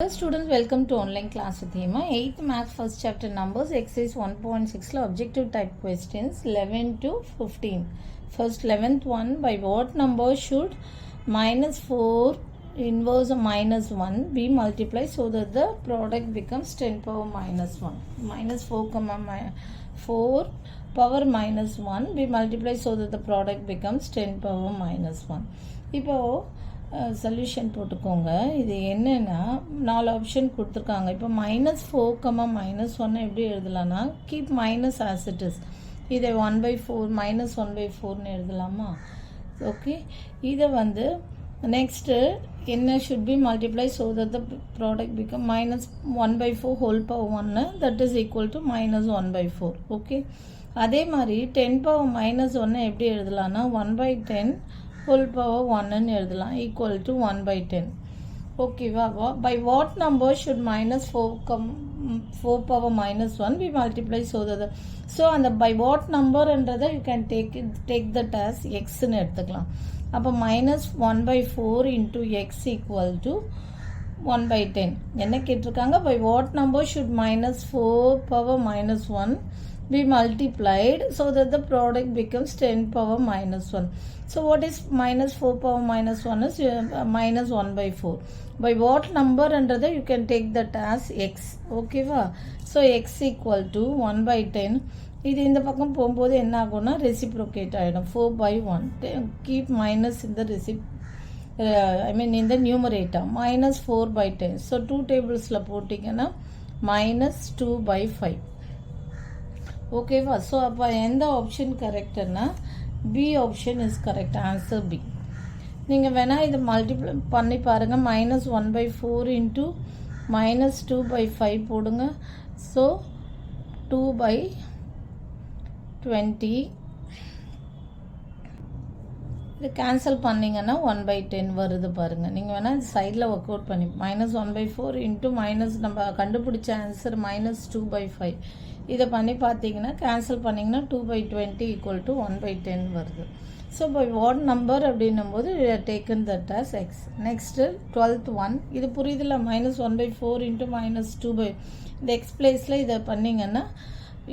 Hello students, welcome to online class with Hema. 8th math first chapter numbers exercise 1.6 objective type questions 11 to 15. First 11th one, by what number should minus 4 inverse of minus 1 be multiplied so that the product becomes 10 power minus 1. Minus 4 power minus 1 be multiplied so that the product becomes 10 power minus 1. இப்போ solution போட்டுக்கோங்க. இது என்னென்னா 4 option கொடுத்துருக்காங்க. இப்போ -4, -1 எப்படி எழுதலாம்னா keep minus as it is. இதை 1/4 -1/4ன்னு எழுதலாமா? ஓகே, இதை வந்து நெக்ஸ்ட்டு என்ன should be multiply so that the product become -1/4 whole power 1 that is equal to -1/4. Okay, அதே மாதிரி 10 பவர் -1 எப்படி எழுதலாம்னா 1/10 whole power 1 எழுதலாம் equal to 1/10. ஓகேவா? by what number should -4 power -1 be multiplied so that so அந்த by what number என்றதை you can take that as x ன்னு எடுத்துக்கலாம். அப்போ -1/4 into x equal to 1/10. என்ன கேட்டிருக்காங்க? by what number should -4 power -1 be multiplied so that the product becomes 10 power -1. So what is -4 power -1 is -1/4. By what number under that you can take that as x. Okay va? So x equal to 1/10. இது இந்த பக்கம் போகும்போது என்ன ஆகும்னா reciprocate ஆகிடும். 4/1. Keep minus in the in the numerator. -4/10. So 2 tablesல போட்டிங்கன்னா -2/5. ஓகேவா? So அப்போ எந்த ஆப்ஷன் கரெக்டுன்னா B option is correct. Answer B. நீங்கள் வேணால் இதை மல்டிப்ளை பண்ணி பாருங்கள். -1/4 இன்ட்டு -2/5 போடுங்க. ஸோ 2/20 இது கேன்சல் பண்ணிங்கன்னா 1/10 வருது பாருங்கள். நீங்கள் வேணால் இது சைடில் ஒர்க் அவுட் பண்ணி -1/4 இன்ட்டு நம்ம கண்டுபிடிச்ச ஆன்சர் -2/5 இதை பண்ணி பார்த்தீங்கன்னா கேன்சல் பண்ணிங்கன்னா 2/20 ஈக்குவல் டு 1/10 வருது. ஸோ பை வாட் நம்பர் அப்படின்னும் போது taken that as eggs. Next 12th one, இது புரியுதில்ல? -1/4 இன்ட்டு -2 இந்த எக்ஸ் பிளேஸில் இதை பண்ணிங்கன்னா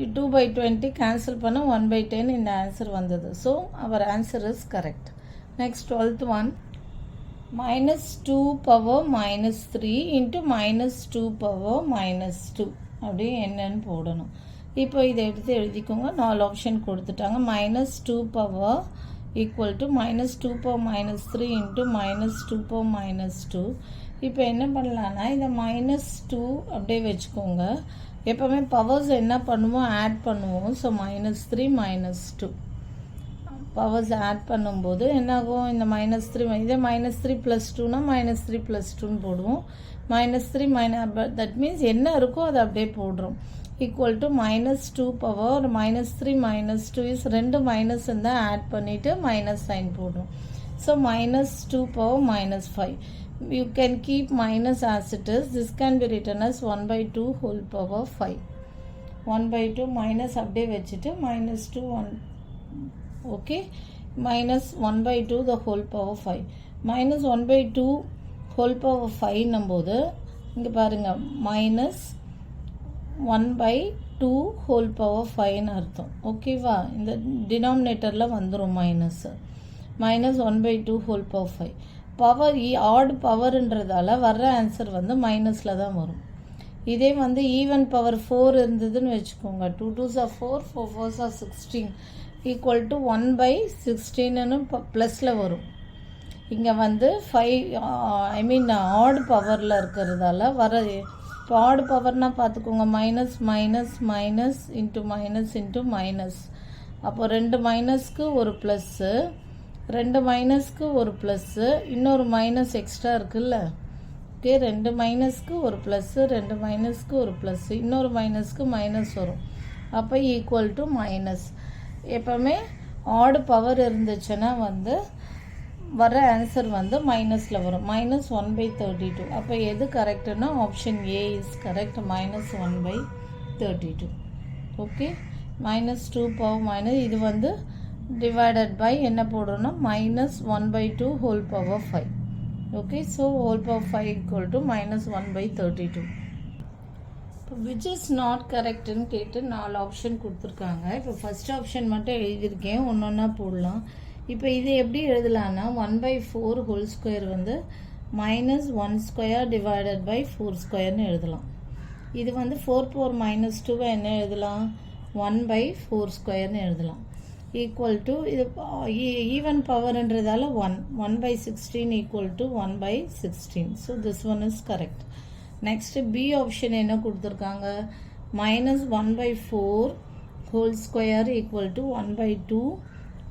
2/20 கேன்சல் பண்ண 1/10 இந்த ஆன்சர் வந்தது. ஸோ அவர் answer is correct. Next 12th one, -2 power -3 into -2 power -2 அப்படி என்னன்னு போடணும். இப்போ இதை எடுத்து எழுதிக்கோங்க. 4 ஆப்ஷன் கொடுத்துட்டாங்க. -2 power equal to -2 power -3 into -2 power -2. இப்போ என்ன பண்ணலான்னா இதை -2 அப்படியே வச்சுக்கோங்க. எப்போவுமே பவர்ஸ் என்ன பண்ணுவோம்? ஆட் பண்ணுவோம். ஸோ -3 -2 பவர்ஸ் ஆட் பண்ணும்போது என்னாகும்? இந்த -3 இதே -3 + 2னா -3 + 2ன்னு போடுவோம். -3 தட் மீன்ஸ் என்ன இருக்கோ அதை அப்படியே போடுறோம். Equal to -2 power -3 -2 is 2 minus இருந்தால் ஆட் பண்ணிவிட்டு மைனஸ் சைன் போடுறோம். So -2 power -5. You can keep minus as it is. This can be written as 1/2 whole power 5. 1/2 minus அப்படியே வச்சுட்டு -2 1. Okay, -1/2 the whole power 5. -1/2 whole power 5 போது இங்கே பாருங்கள் -1/2 whole power 5ன்னு அர்த்தம். ஓகேவா? இந்த டினாமினேட்டரில் வந்துடும் -1/2 whole power 5. பவர் ஆட் பவர்ன்றதால வர்ற ஆன்சர் வந்து மைனஸில் தான் வரும். இதே வந்து ஈவன் பவர் 4 இருந்ததுன்னு வச்சுக்கோங்க. 2 2s are 4, 4 4s are 16 equal to 1/16ன்னு ப்ளஸில் வரும். இங்கே வந்து 5 ஆட் பவரில் இருக்கிறதால வர. இப்போ ஆட் பவர்னால் பார்த்துக்கோங்க, minus minus minus into minus into minus. அப்போது 2 மைனஸ்க்கு ஒரு ப்ளஸ்ஸு, 2 மைனஸ்க்கு ஒரு ப்ளஸ்ஸு, இன்னொரு மைனஸ் எக்ஸ்ட்ரா இருக்குல்ல? ஓகே, 2 மைனஸ்க்கு ஒரு ப்ளஸ்ஸு, 2 மைனஸ்க்கு ஒரு ப்ளஸ்ஸு, இன்னொரு மைனஸ்க்கு மைனஸ் வரும். அப்போ ஈக்குவல் டு மைனஸ். எப்போவுமே ஆட் பவர் இருந்துச்சுன்னா வந்து வர ஆன்சர் வந்து மைனஸில் வரும். -1/32. அப்போ எது கரெக்டுன்னா option A is correct. -1/32. Okay, -2 power இது வந்து டிவைடட் பை என்ன போடுறோன்னா -1/2 whole power 5. Okay, so whole power 5 equal to minus 1 by 32. இப்போ விச் இஸ் நாட் கரெக்டுன்னு கேட்டு 4 ஆப்ஷன் கொடுத்துருக்காங்க. இப்போ ஃபஸ்ட் ஆப்ஷன் மட்டும் எழுதியிருக்கேன், ஒன்றா போடலாம். இப்போ இது எப்படி எழுதலான்னா 1/4 ஹோல் ஸ்கொயர் வந்து -1 ஸ்கொயர் டிவைடட் பை 4 ஸ்கொயர்னு எழுதலாம். இது வந்து 4 power -2 என்ன எழுதலாம், 1/4 ஸ்கொயர்னு எழுதலாம். ஈக்குவல் டு இது ஈவன் பவர்ன்றதால 1/16 equal to 1/16. So this one is correct. Next B option என்ன கொடுத்துருக்காங்க, -1/4 whole square equal to 1/2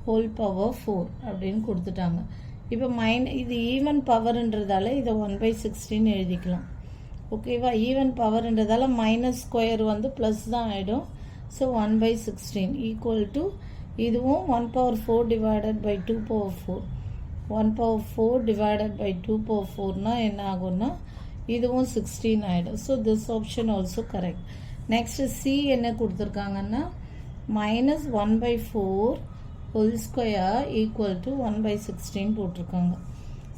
whole power 4 அப்படின்னு கொடுத்துட்டாங்க. இப்போ இது ஈவன் பவர்ன்றதால இதை 1/16 எழுதிக்கலாம். ஓகேவா, ஈவன் பவர்ன்றதால மைனஸ் ஸ்கொயர் வந்து ப்ளஸ் தான் ஆகிடும். ஸோ 1/16 ஈக்குவல் டு இதுவும் 1 power 4 divided by 2 power 4. 1 power 4 divided by 2 power 4னா என்ன ஆகும்னா இதுவும் 16 ஆகிடும். So this option also correct. Next C என்ன கொடுத்துருக்காங்கன்னா -1/4 ஹோல் ஸ்கொயர் ஈக்குவல் டு 1/16 போட்டிருக்காங்க.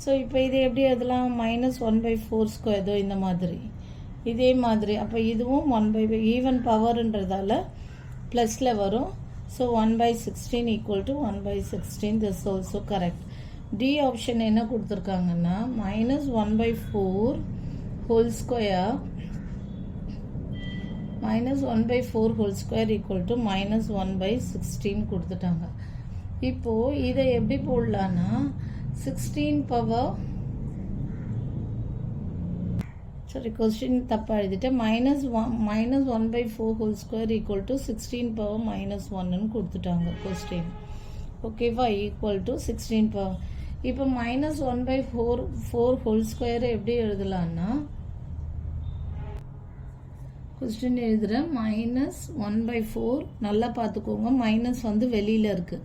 ஸோ இப்போ இது எப்படி எழுதலாம், -1/4 ஸ்கொயர் இதோ இந்த மாதிரி இதே மாதிரி. அப்போ இதுவும் 1/, ஈவன் பவர்ன்றதால ப்ளஸில் வரும். So 1/16 equal to 1/16. This also correct. D option என்ன கொடுத்துருக்காங்கன்னா -1/4 whole square -1/4 whole square equal to -1/16 கொடுத்துட்டாங்க. இப்போது இதை எப்படி போடலான்னா 16 பவர், சாரி கொஸ்டின் தப்பாக எழுதிட்டேன், -1/4 whole square equal to 16 power -1ன்னு கொடுத்துட்டாங்க கொஸ்டின். ஓகேவா, ஈக்குவல் டு 16 பவர். இப்போ -1/4 ஹோல் ஸ்கொயரை எப்படி எழுதலான்னா கொஸ்டின் எழுதுகிறேன். -1/4 நல்லா பார்த்துக்கோங்க, மைனஸ் வந்து வெளியில் இருக்குது.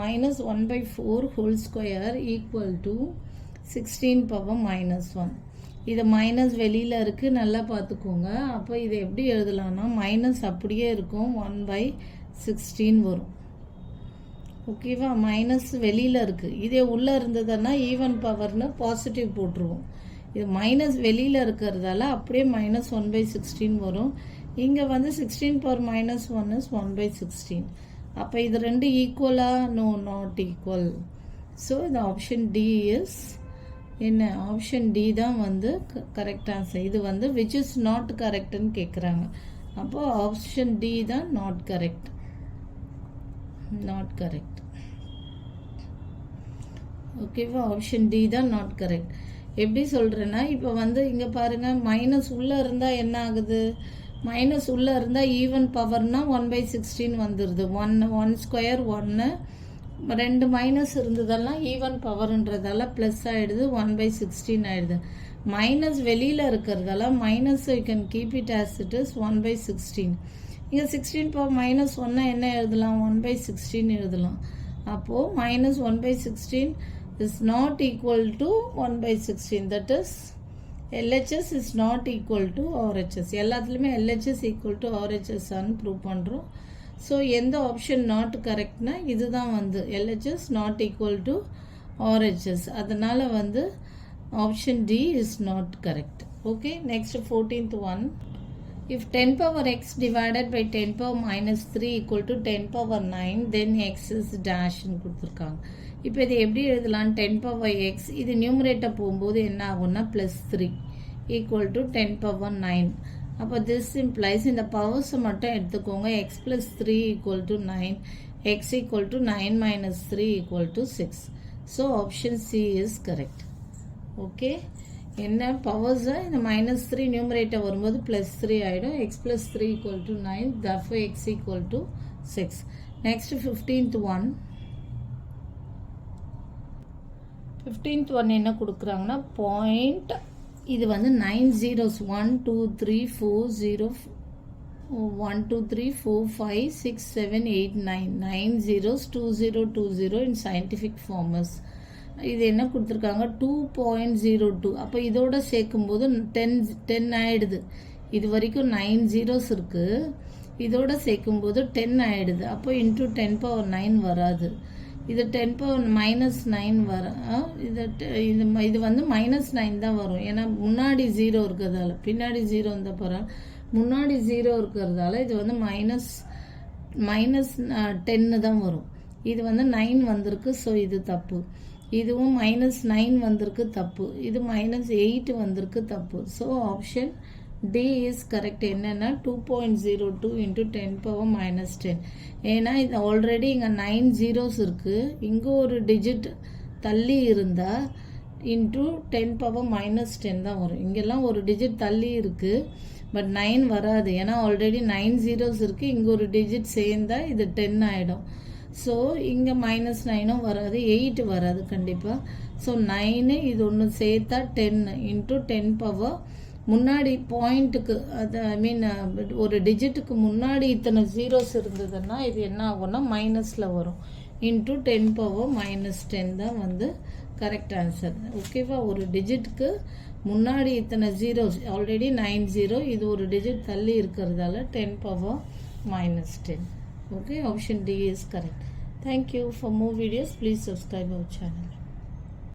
-1/4 whole square equal to 16 power -1. இது மைனஸ் வெளியில் இருக்குது, நல்லா பார்த்துக்கோங்க. அப்போ இதை எப்படி எழுதலான்னா மைனஸ் அப்படியே இருக்கும், 1/16 வரும். ஓகேவா, மைனஸ் வெளியில் இருக்குது. இதே உள்ளே இருந்ததுன்னா ஈவன் பவர்னு பாசிட்டிவ் போட்டுருவோம். இது மைனஸ் வெளியில் இருக்கிறதால அப்படியே -1/16 வரும். இங்கே வந்து 16 பவர் -1 இஸ் 1/16. அப்போ இது ரெண்டு ஈக்குவலா, நோ நாட் ஈக்குவல். ஸோ இந்த ஆப்ஷன் டி இஸ் என்ன, ஆப்ஷன் டி தான் வந்து கரெக்ட் ஆன்சர். இது வந்து விச் இஸ் நாட் கரெக்டுன்னு கேட்குறாங்க. அப்போ ஆப்ஷன் டி தான் நாட் கரெக்ட். Not correct. ஓகேவா, ஆப்ஷன் டி தான் நாட் கரெக்ட். எப்படி சொல்கிறேன்னா இப்போ வந்து இங்கே பாருங்கள், மைனஸ் உள்ளே இருந்தால் என்ன ஆகுது, மைனஸ் உள்ளே இருந்தால் ஈவன் பவர்னால் 1/16 வந்துடுது. 1 ஸ்கொயர் 1, 2 மைனஸ் இருந்ததெல்லாம் ஈவன் பவர்ன்றதால ப்ளஸ் ஆகிடுது, 1/16 ஆகிடுது. மைனஸ் வெளியில் இருக்கிறதால minus you can keep it as it is 1/16. இங்கே 16 பவர் -1 என்ன எழுதலாம், 1/16 எழுதலாம். அப்போது -1/16 is not equal to 1/16. that is LHS is not equal to RHS. எல்லாத்துலேயுமே LHS equal to RHS ஆன்னு ப்ரூவ் பண்ணுறோம். ஸோ எந்த ஆப்ஷன் நாட் கரெக்ட்னா இதுதான் வந்து LHS not equal to RHS. அதனால் வந்து option D is not correct. Okay, next 14th one. If 10 power x divided by 10 power -3 equal to 10 power 9, then x is dash ன்னு கொடுத்துருக்காங்க. இப்போ இது எப்படி எழுதலாம், 10 power x இது நியூமரேட்டர் போகும்போது என்ன ஆகும்னா +3 equal to 10 power 9. அப்போ திஸ் இம்ப்ளைஸ் இந்த பவர்ஸை மட்டும் எடுத்துக்கோங்க. x + 3 equal to 9, x equal to 9 - 3 equal to 6. So option C is correct. Okay, என்ன பவர்ஸை இந்த -3 நியூமரேட்டர் வரும்போது +3 ஆகிடும். x + 3 equal to 9, therefore x equal to 6. Next 15th one. 15th one என்ன கொடுக்குறாங்கன்னா பாயிண்ட், இது வந்து 9 zeros, 1 2 3 4 0 1 2 3 4 5 6 7 8 9 9 zeros 2020 in scientific formers. இது என்ன கொடுத்துருக்காங்க 2.02. அப்போ இதோட சேர்க்கும்போது 10 ஆயிடுது. இது வரைக்கும் 9 zeros இருக்குது, இதோட சேர்க்கும்போது 10 ஆயிடுது. அப்போ இன்ட்டு 10 power 9 வராது. இது 10 பவர் -9 வரும். இது வந்து -9 தான் வரும். ஏன்னா முன்னாடி 0 இருக்கிறதால, பின்னாடி 0 இருந்தால் பரவாயில்ல, முன்னாடி 0 இருக்கிறதால இது வந்து -10 தான் வரும். இது வந்து 9 வந்திருக்கு, ஸோ இது தப்பு. இதுவும் -9 வந்திருக்கு, தப்பு. இது -8 வந்திருக்கு, தப்பு. So option D is correct. என்னென்னா 2.02 × 10 பவர் -10. ஏன்னா இது ஆல்ரெடி இங்கே 9 zeros இருக்குது. இங்கே ஒரு டிஜிட் தள்ளி இருந்தால் இன்ட்டு 10 பவர் -10 தான் வரும். இங்கெல்லாம் ஒரு டிஜிட் தள்ளி இருக்குது, பட் 9 வராது. ஏன்னா ஆல்ரெடி 9 zeros இருக்குது. இங்கே ஒரு டிஜிட் சேர்ந்தால் இது 10 ஆகிடும். ஸோ இங்கே -9ம் வராது, 8 வராது கண்டிப்பாக. ஸோ 9 இது ஒன்று சேர்த்தா 10 × 10 பவர் முன்னாடி பாயிண்ட்டுக்கு, அது ஐ மீன் ஒரு டிஜிட்டுக்கு முன்னாடி இத்தனை ஜீரோஸ் இருந்ததுன்னா இது என்ன ஆகும்னா மைனஸில் வரும். இன்ட்டு 10 பவர் -10 தான் வந்து கரெக்ட் ஆன்சர். ஓகேவா? ஒரு டிஜிட்டுக்கு முன்னாடி இத்தனை ஜீரோஸ், ஆல்ரெடி 9 0, இது ஒரு டிஜிட் தள்ளி இருக்கிறதால 10 power -10. Okay, option D is correct. Thank you. For more videos, please subscribe our channel.